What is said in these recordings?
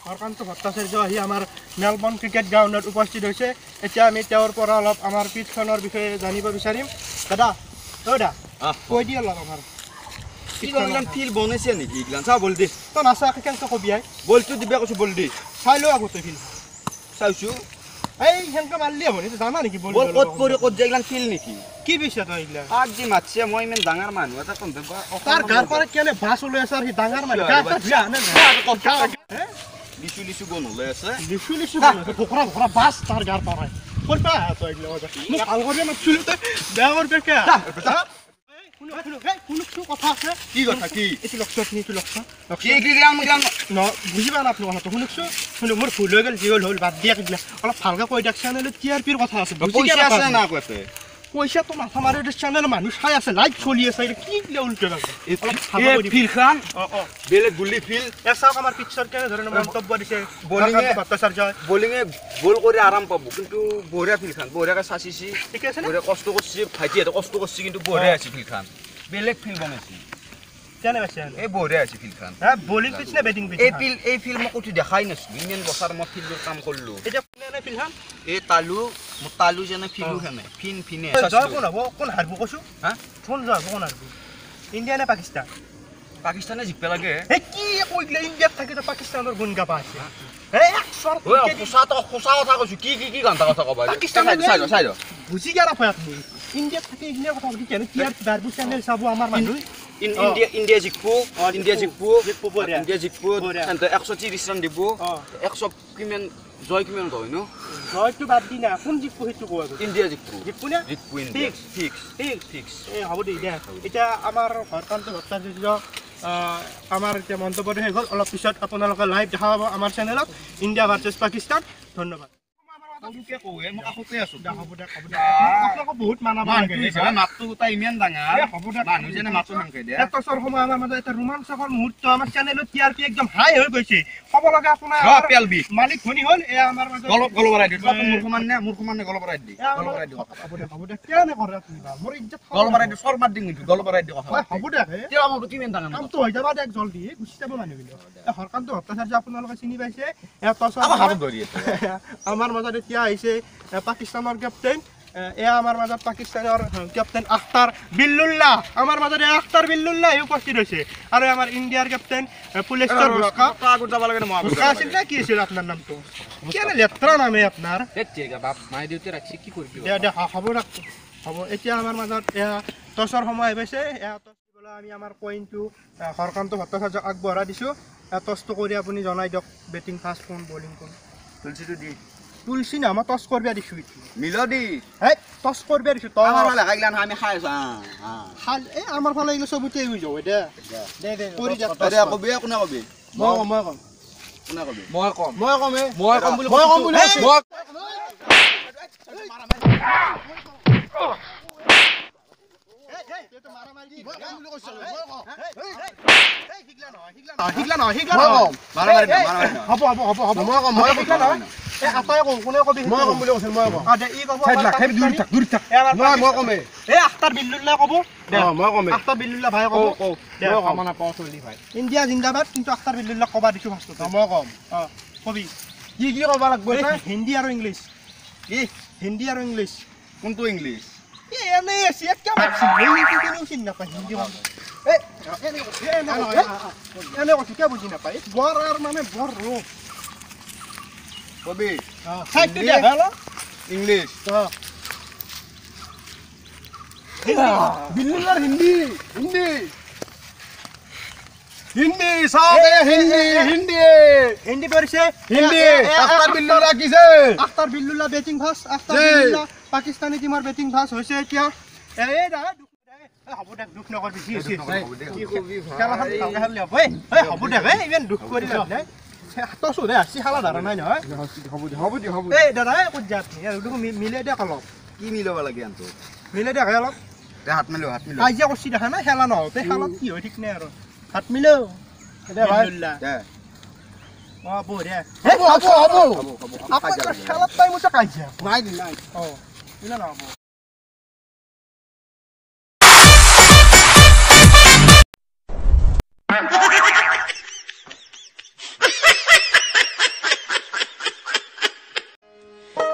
হৰকান্ত ভট্টাচাৰ্য আহি আমাৰ Melbourne cricket গ্ৰাউণ্ডত উপস্থিত হৈছে এতিয়া আমি তেওঁৰ পৰা অলপ আমাৰ পিটখনৰ বিষয়ে জানিব বিচাৰিম দাদা দাদা কৈ দিয়া অলপ আমাৰ ইগলান ফিল বনাইছে নেকি ইগলান চা বল দে তই নাচা কেনেকৈ কবি আই বলটো দিবা কৈছো বল দে চাই ল আগতে ফিল চাইছো এই হেনকা মাৰলি হ'ব নি জানা নেকি বল ক'ত পৰি ক'ত যাইগলান ফিল নেকি কি বিছা তই ইগলা আজি মাতছে মই ইমান ডাঙৰ মানুহ এটা কোন তাৰ গাৰ পৰা কেনে বাছ ওলাই আছে সি ডাঙৰ মানুহ লিচু লিচু গন ওলাই আছে লিচু ভোকৰা ভোকৰা বাছ তাৰ গাৰ পৰা ক'ত পা তই ইগলা মোক ভাল কৰি মাতছিলো তই বেয়া কৰি বেকে শুনো কথা আছে কি কথা কি এইটো লক্ষ্য এইটো লক্ষ্য কি গ্ৰাম বুজিবা না আপুনি কথাটো শুনো মোৰ ভুল হৈ গ'ল যি হ'ল বাদ দিয়া কিলা অলপ ভালকৈ কৈ দিয়ক চেনেলত টিআৰপিৰ কথা আছে পইচা আছে না কৈছে পইচাটো মাথা মাৰি চেনেল মানুহ চাই আছে লাইভ চলি আছে কি কিলা উল্টো ফিলখান বেলেগ গুলি ফিল চাওক আমাৰ পিকচাৰ কেনেধৰণে মন্তব্য দিছে বলিঙে বল কৰি আৰাম পাব কিন্তু বঢ়িয়া ফিলখান বঢ়িয়াকৈ চাচিছি ঠিক আছে বঢ়িয়া কষ্ট কৰিছে ভাইটিহঁতে কষ্ট কৰিছে কিন্তু বঢ়িয়া আছে ফিলখান বেলেগ ফিল বনাইছে কেনে পাইছে এই বঢ়িয়া আছে ফিলখান বলিং পিচ নে বেটিং পিচ এই ফিল মই ক'তো দেখাই নাছিলোঁ ইমান বছৰ মই ফিল্ডৰ কাম কৰিলোঁ এতিয়া কোনে ফিলখান এই মোৰ তালু যেনে ফিলো হেনে ফিনে জয় কোন হ'ব কোন হাৰিব কৈছোঁ হা কোন জয় কোন হাৰিব ইণ্ডিয়া নে পাকিস্তান পাকিস্তানে জিকিব লাগে এই কি কৈলে ইণ্ডিয়াত থাকি পাকিস্তানৰ গুণ গাবা আছে সঁচা কথা কৈছোঁ কি ঘণ্টা কথা ক'বা চাই ল বুজি গেৰা পাই আপুনি ইণ্ডিয়াত থাকি ইণ্ডিয়াৰ কথা বুজি কেনে কি বাৰবু চেনেল চাব আমাৰ মানুহ ইণ্ডিয়া জিকবো 130 ৰান দিব 100 কিমান জয় কিমান হয় ন জয়টো বাদ দি না কোন জিকবো সেইটো কোৱা ইণ্ডিয়া জিকবো না ফিক্স এই হ'ব দে এতিয়া আমাৰ হৰকান্ত ভট্টাচাৰ্য আমাৰ এতিয়া মন্তব্যটো শেষ হ'ল অলপ পিছত আপোনালোকে লাইভ দেখা পাব আমাৰ চেনেলত ইণ্ডিয়া ভাৰ্চেছ পাকিস্তান ধন্যবাদ বহুত মানাবা মাতটো তাই ইমান ডাঙৰ মানুহ যেনে মাতটো সাংকে দিয়ে এটা সময় আমাৰ মাজত এটা ৰোমাঞ্চকৰ মুহূৰ্ত আমাৰ চেনেলত টিআৰপি একদম হাই হৈ গৈছে ক'ব লগা আপোনাৰ মালিক ধনী হ'ল এয়া আমাৰ মাজত গলবৰাই দি মোৰ সমান নে গলবৰাই দি কেনে কৰে আপুনি মোৰ ইজ্জত গলবৰাই দি শৰ্মাত দিম কিন্তু গলবৰাই দি কথা হ'ব দে এতিয়া আমাক কিমান ডাঙৰ কামটো হৈ যাবা দেখ জলদি গুচি যাব মানুহবিলাক হৰকান্ত ভট্টাচাৰ্য আপোনালোকে চিনি পাইছে আমাৰ মাজত এতিয়া আহিছে পাকিস্তানৰ কেপ্টেইন এয়া আমাৰ মাজত পাকিস্তানৰ কেপ্টেইন আখতাৰ বিল্লুল্লাহ আমাৰ মাজত আখতাৰ বিল্লুল্লাহ উপস্থিত হৈছে আৰু আমাৰ ইণ্ডিয়াৰ কেপ্টেইন পুলেশ্বৰ বুস্কা আগত যাব লাগে বুস্কা আছিল না কি আছিল আপোনাৰ নামটো কেনে লেত্ৰা নামে আপোনাৰ বাপ মাই দেউতে ৰাখছি কি কৰিবি হ'ব এতিয়া আমাৰ মাজত এয়া টছৰ সময় পাইছে এয়া টছ দিবলৈ আমি আমাৰ পইণ্টটো হৰকান্ত ভট্টাচাৰ্যক আগবঢ়াই দিছোঁ টছটো কৰি আপুনি জনাই দিয়ক বেটিং ফাৰ্ষ্ট কোন বলিং কোন তুলসীটো দি তুলসী না মই টছ কৰিব দিছোঁ মিলদি হে টছ কৰিব দিছোঁ তই আমাৰ ফালে খাইলান আমি খাই আছো হাল এই আমাৰ ফালে এইগুলো চবতে হৈ যাব দে কৰি দিয়ক কবি কোনে কবি মই কম কোনে কবি মই কম বুলি ইণ্ডিয়া জিন্দাবাদ কিন্তু আখতাৰ বিল্লুল্লাহ কবা দিছো ফাৰ্ষ্টত মই কম কবি কি কবা লাগব হিন্দী আৰু ইংলিছ হিন্দী আৰু ইংলিছ কোনটো ইংলিছ এনে আছে কি মাছ হিন্দী চিনি নাপায় হিন্দী এনে কথা কি বুজি নাপায় বৰ আৰু মানে বৰ ৰূপ কবি সাইডটো দিয়া ভাল ইংলিছ বিল্লুল্লাহ হিন্দী হিন্দী হিন্দী সব হিন্দী পৰিছে হিন্দী আখতাৰ বিল্লুল্লাহ কিছে আখতাৰ বিল্লুল্লাহ বেটিং ফাৰ্ষ্ট আখতাৰ বিল্লুল্লাহ পাকিস্তানী টিমৰ বেটিং ফাৰ্ষ্ট হৈছে এতিয়া এই দা হ'ব দে দুখ নকৰবি কি কবি খেলাখন ভালকৈ খেললি হ'ব হ'ব দে ইমান দুখ কৰি লাভ নাই টছো দে হাঁচি খালা ধৰা নাই নহয় হ'ব দে এই দাদা ক'ত যা আপুনি মিলাই দিয়ক অলপ কি মিলাব লাগে আনটো মিলাই দিয়ক অলপ হাত মিলো কাজিয়া কৰিছি দেখা নাই খেলা নহওঁতে খেলাত কি হয় ঠিক নাই আৰু হাত মিলো বঢ়িয়া খেলাত টাইমতে কাজিয়া নাই নহ'ব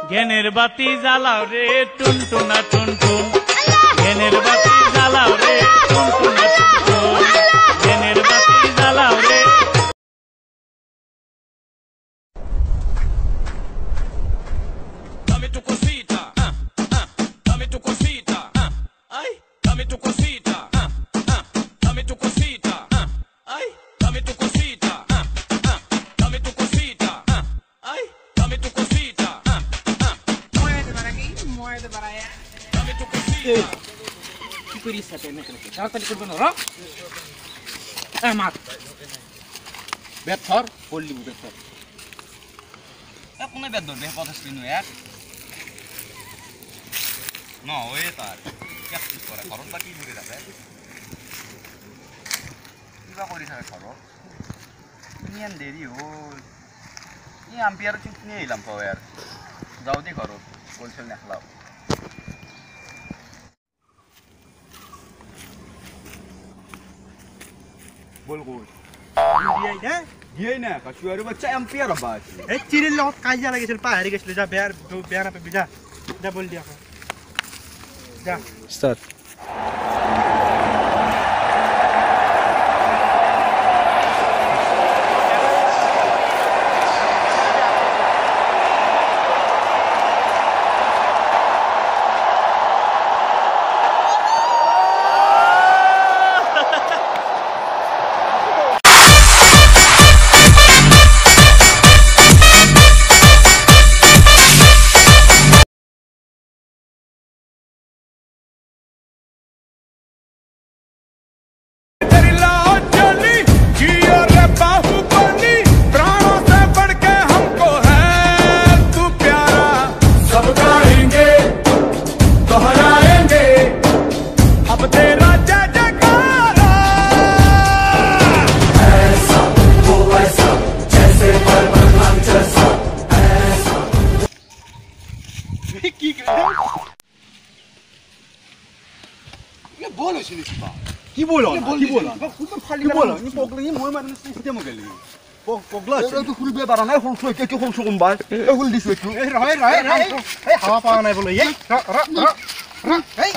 জ্ঞানের বাতি জ্বালাও রে টুনটুনা টুনটুন জ্ঞানের বাতি জ্বালাও রে টুনটুনা টুনটুন জ্ঞানের বাতি জ্বালাও রে Dame tu cosita, dame tu cosita, ay, dame tu cosita, dame tu cosita, ay, dame tu cosita, dame tu cosita, ay, dame tu cosita, muévete para aquí, muévete para allá, dame tu cosita. কি করিস সাথে এনে করে তাড়াতাড়ি করবে না র মার বেত ধর পড়লি বেত ধর কোনে বেত ধরবে 50 নো এক না ওয়ে তার কি করে খরচটা কি করে যাবে কিবা করি থাকে খরচ নিয়ান দেরি হল ই আম্পিয়ার ঠিক নিয়ে এলাম পাওয়ার যাও দি করো বলছিল নেখলাও बोल बोल ये ना कशुआरे बच्चा एम्पियर बात ए चिरिल লগত কাজিয়া লাগিছিল পাহাৰি গৈছিল যা বেয়া নাপাবি যা যা বল দিয়া যা স্টার্ট কি বলো কি বলো খুব খালি কি বলো নি পগলি মই মানে সিস্টেম মগে লাগি পগলা আছে তো ফুল বে বারা নাই ফুল সই কে কোন সুকুম বাই এ ফুল দিছ একটু এই রয় রয় রয় এই হাওয়া পাওয়া নাই বলে এই র এই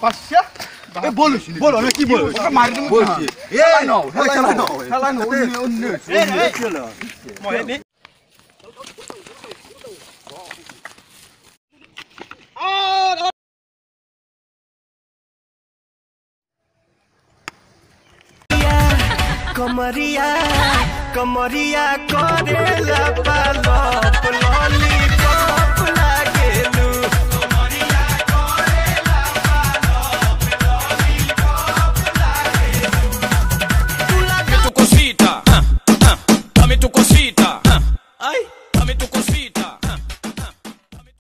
পাশা এ বলিস বলো না কি বলো মারি তুমি বলছি এ নাও খেলা নাও অন্য এই চলো মই নে कमरिया कमरिया करेला पाला